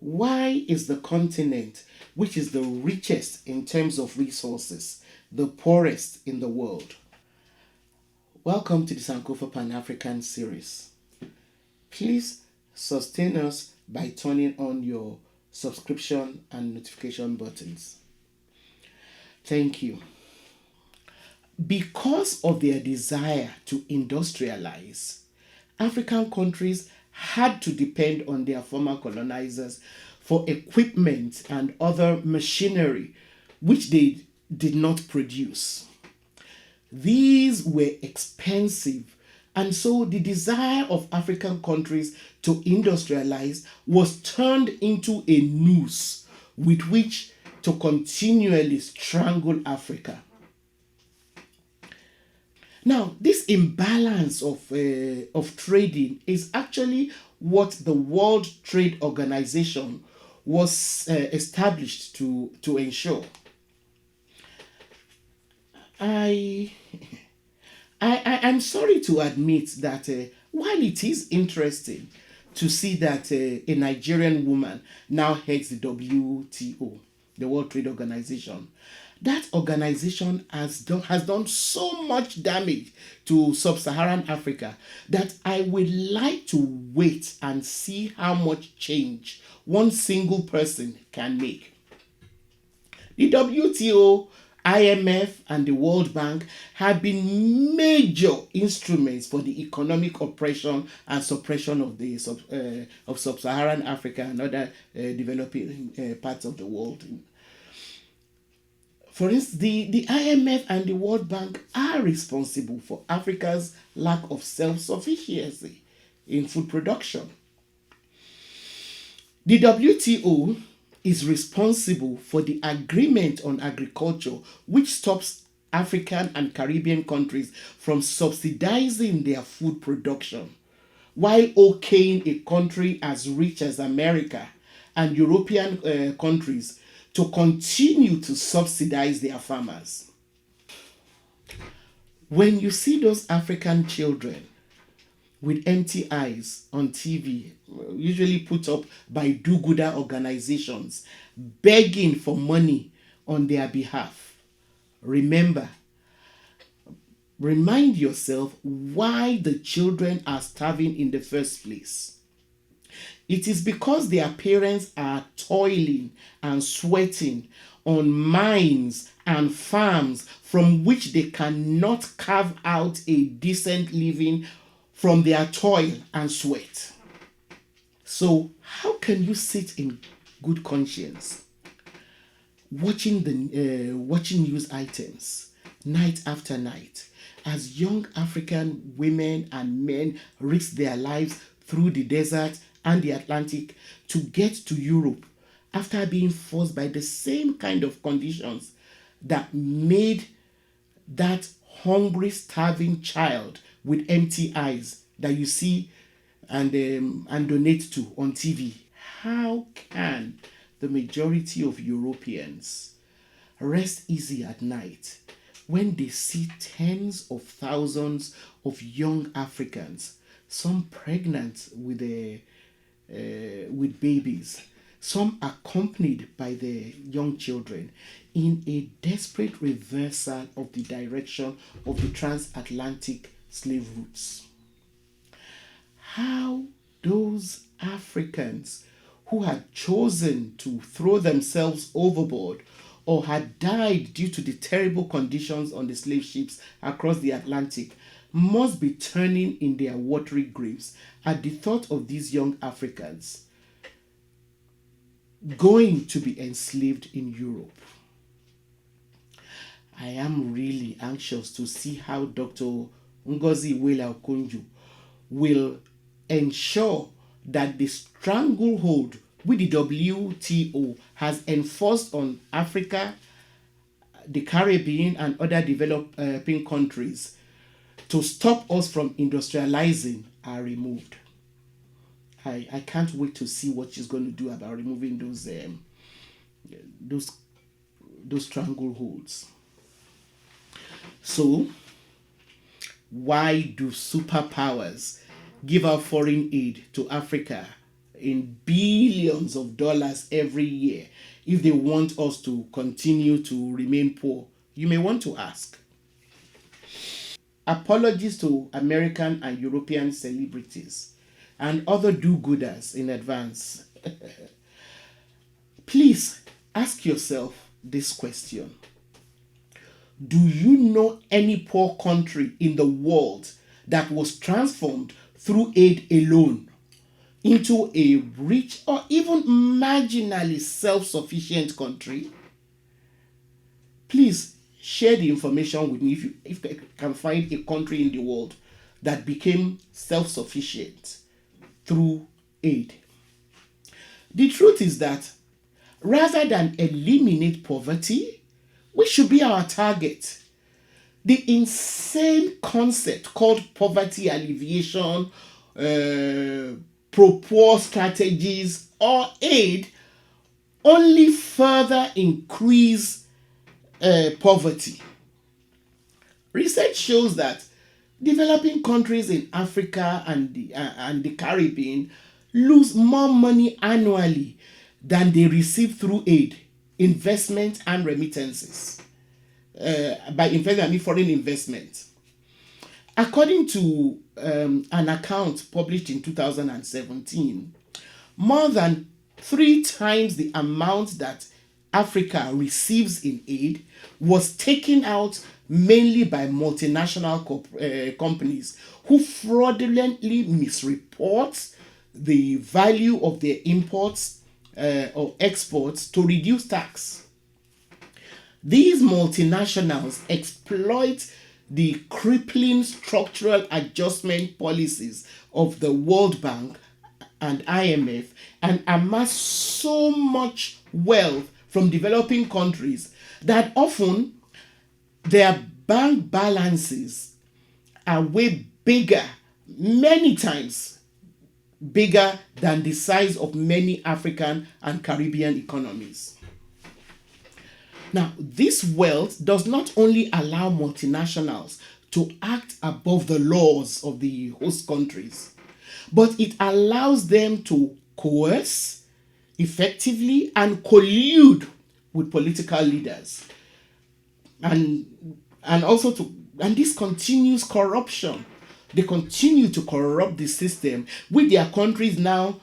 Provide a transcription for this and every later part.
Why is the continent, which is the richest in terms of resources, the poorest in the world? Welcome to the Sankofa Pan-African series. Please sustain us by turning on your subscription and notification buttons. Thank you. Because of their desire to industrialize, African countries had to depend on their former colonizers for equipment and other machinery which they did not produce. These were expensive, and so the desire of African countries to industrialize was turned into a noose with which to continually strangle Africa. Now, this imbalance of trading is actually what the World Trade Organization was established to ensure. I'm sorry to admit that while it is interesting to see that a Nigerian woman now heads the WTO, the World Trade Organization, that organization has done so much damage to sub-Saharan Africa that I would like to wait and see how much change one single person can make. The WTO, IMF, and the World Bank have been major instruments for the economic oppression and suppression of sub-Saharan Africa and other developing parts of the world. For instance, the IMF and the World Bank are responsible for Africa's lack of self-sufficiency in food production. The WTO is responsible for the agreement on agriculture, which stops African and Caribbean countries from subsidizing their food production, while okaying a country as rich as America and European countries to continue to subsidize their farmers. When you see those African children with empty eyes on TV, usually put up by do-gooder organizations, begging for money on their behalf, remind yourself why the children are starving in the first place. It is because their parents are toiling and sweating on mines and farms from which they cannot carve out a decent living from their toil and sweat. So, how can you sit in good conscience watching news items night after night as young African women and men risk their lives through the desert and the Atlantic to get to Europe after being forced by the same kind of conditions that made that hungry, starving child with empty eyes that you see and donate to on TV? How can the majority of Europeans rest easy at night when they see tens of thousands of young Africans, some pregnant with babies, some accompanied by their young children, in a desperate reversal of the direction of the transatlantic slave routes? How those Africans who had chosen to throw themselves overboard or had died due to the terrible conditions on the slave ships across the Atlantic must be turning in their watery graves at the thought of these young Africans going to be enslaved in Europe. I am really anxious to see how Dr. Ngozi Iweala-Okonjo will ensure that the stranglehold which the WTO has enforced on Africa, the Caribbean, and other developing countries to stop us from industrializing are removed. I can't wait to see what she's going to do about removing those strangleholds. So, why do superpowers give out foreign aid to Africa in billions of dollars every year if they want us to continue to remain poor? You may want to ask. Apologies to American and European celebrities and other do-gooders in advance. Please ask yourself this question. Do you know any poor country in the world that was transformed through aid alone into a rich or even marginally self-sufficient country? Please share the information with me if you can find a country in the world that became self-sufficient through aid. The truth is that rather than eliminate poverty, which should be our target, the insane concept called poverty alleviation, pro-poor strategies, or aid only further increase poverty. Research shows that developing countries in Africa and the Caribbean lose more money annually than they receive through aid, investment, and remittances. By investment, I mean foreign investment. According to an account published in 2017, more than 3 times the amount that Africa receives in aid was taken out mainly by multinational companies who fraudulently misreport the value of their imports or exports to reduce tax. These multinationals exploit the crippling structural adjustment policies of the World Bank and IMF and amass so much wealth from developing countries that often their bank balances are way bigger, many times bigger than the size of many African and Caribbean economies. Now, this wealth does not only allow multinationals to act above the laws of the host countries, but it allows them to coerce effectively and collude with political leaders. And also and this continues corruption. They continue to corrupt the system, which their countries now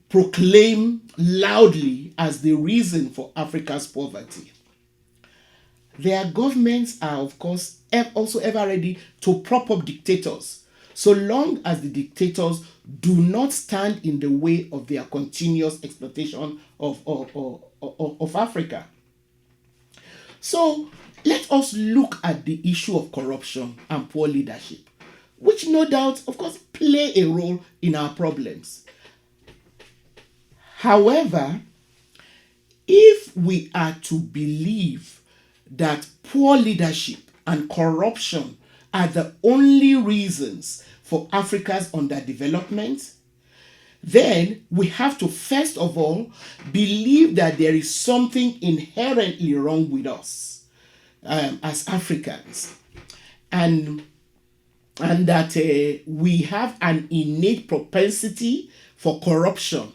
proclaim loudly as the reason for Africa's poverty. Their governments are, of course, also ever ready to prop up dictators, so long as the dictators do not stand in the way of their continuous exploitation of Africa. So let us look at the issue of corruption and poor leadership, which no doubt, of course, play a role in our problems. However, if we are to believe that poor leadership and corruption are the only reasons for Africa's underdevelopment, then we have to first of all believe that there is something inherently wrong with us as Africans, and that we have an innate propensity for corruption,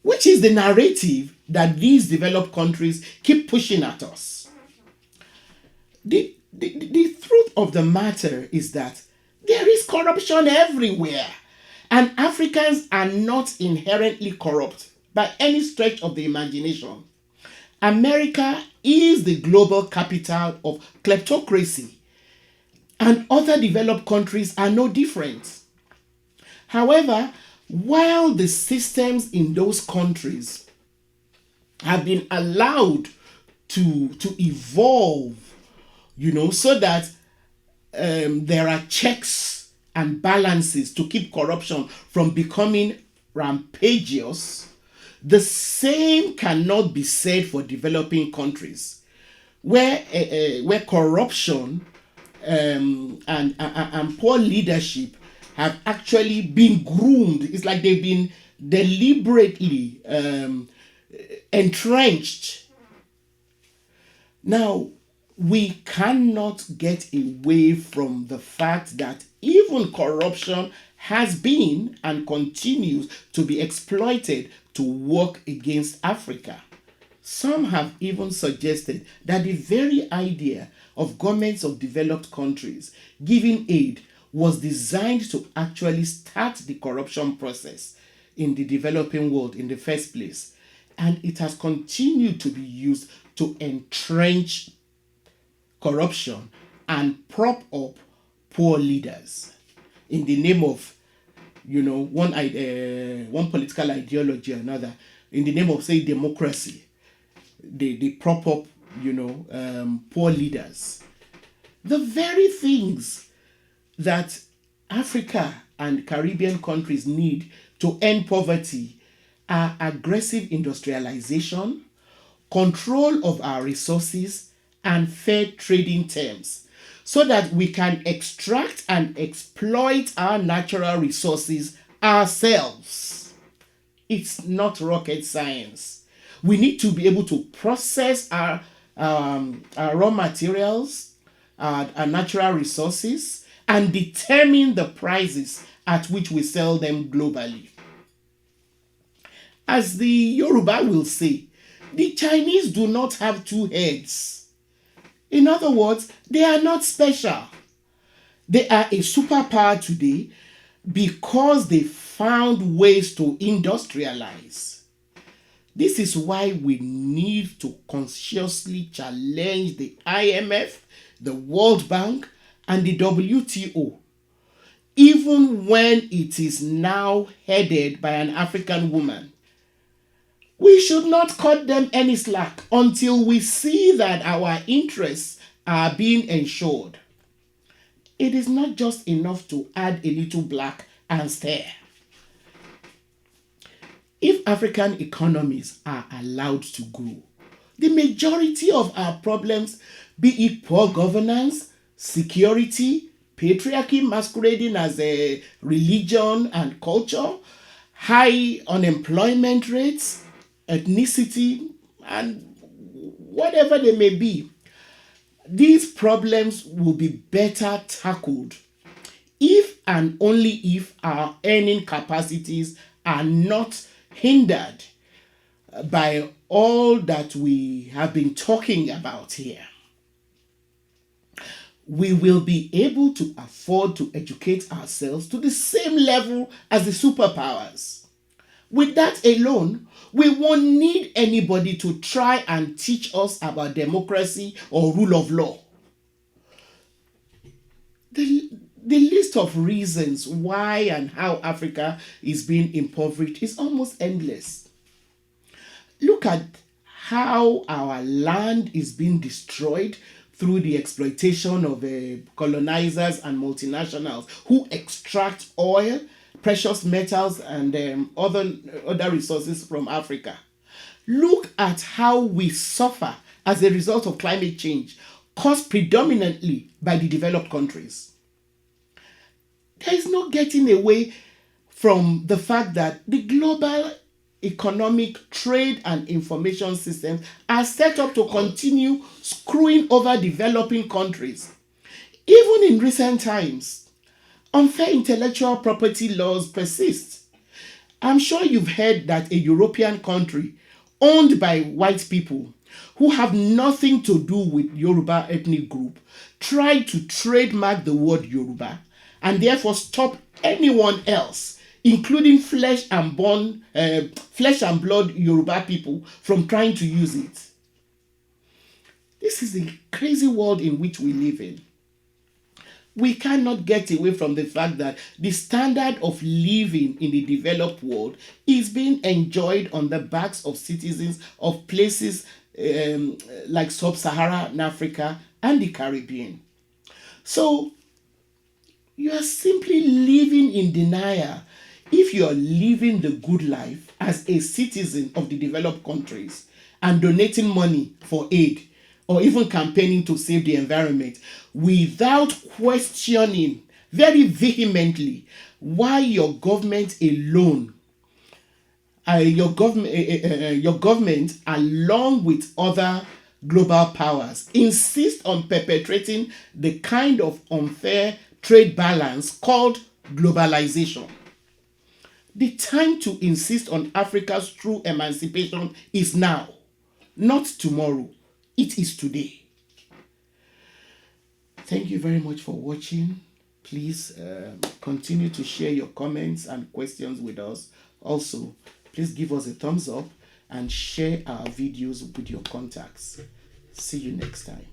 which is the narrative that these developed countries keep pushing at us. The truth of the matter is that there is corruption everywhere, and Africans are not inherently corrupt by any stretch of the imagination. America is the global capital of kleptocracy, and other developed countries are no different. However, while the systems in those countries have been allowed to evolve, so that there are checks and balances to keep corruption from becoming rampageous, the same cannot be said for developing countries, where corruption and poor leadership have actually been groomed. It's like they've been deliberately entrenched. Now, we cannot get away from the fact that even corruption has been and continues to be exploited to work against Africa. Some have even suggested that the very idea of governments of developed countries giving aid was designed to actually start the corruption process in the developing world in the first place. And it has continued to be used to entrench corruption and prop up poor leaders in the name of, one political ideology or another, in the name of, say, democracy. They prop up, poor leaders. The very things that Africa and Caribbean countries need to end poverty are aggressive industrialization, control of our resources, and fair trading terms so that we can extract and exploit our natural resources ourselves. It's not rocket science. We need to be able to process our raw materials, our natural resources, and determine the prices at which we sell them globally. As the Yoruba will say, the Chinese do not have two heads. In other words, they are not special. They are a superpower today because they found ways to industrialize. This is why we need to consciously challenge the IMF, the World Bank, and the WTO, even when it is now headed by an African woman. We should not cut them any slack until we see that our interests are being ensured. It is not just enough to add a little black and stare. If African economies are allowed to grow, the majority of our problems, be it poor governance, security, patriarchy masquerading as a religion and culture, high unemployment rates, ethnicity, and whatever they may be, these problems will be better tackled if and only if our earning capacities are not hindered by all that we have been talking about here. We will be able to afford to educate ourselves to the same level as the superpowers. With that alone, we won't need anybody to try and teach us about democracy or rule of law. The list of reasons why and how Africa is being impoverished is almost endless. Look at how our land is being destroyed through the exploitation of colonizers and multinationals who extract oil, precious metals, and other resources from Africa. Look at how we suffer as a result of climate change, caused predominantly by the developed countries. There is no getting away from the fact that the global economic, trade, and information systems are set up to continue screwing over developing countries. Even in recent times, unfair intellectual property laws persist. I'm sure you've heard that a European country owned by white people who have nothing to do with Yoruba ethnic group tried to trademark the word Yoruba and therefore stop anyone else, including flesh and blood Yoruba people, from trying to use it. This is the crazy world in which we live in. We cannot get away from the fact that the standard of living in the developed world is being enjoyed on the backs of citizens of places like Sub-Saharan Africa and the Caribbean. So you are simply living in denial if you are living the good life as a citizen of the developed countries and donating money for aid or even campaigning to save the environment without questioning very vehemently why your government alone, your government along with other global powers insist on perpetrating the kind of unfair trade balance called globalization. The time to insist on Africa's true emancipation is now, not tomorrow. It is today. Thank you very much for watching. Please continue to share your comments and questions with us. Also, please give us a thumbs up and share our videos with your contacts. See you next time.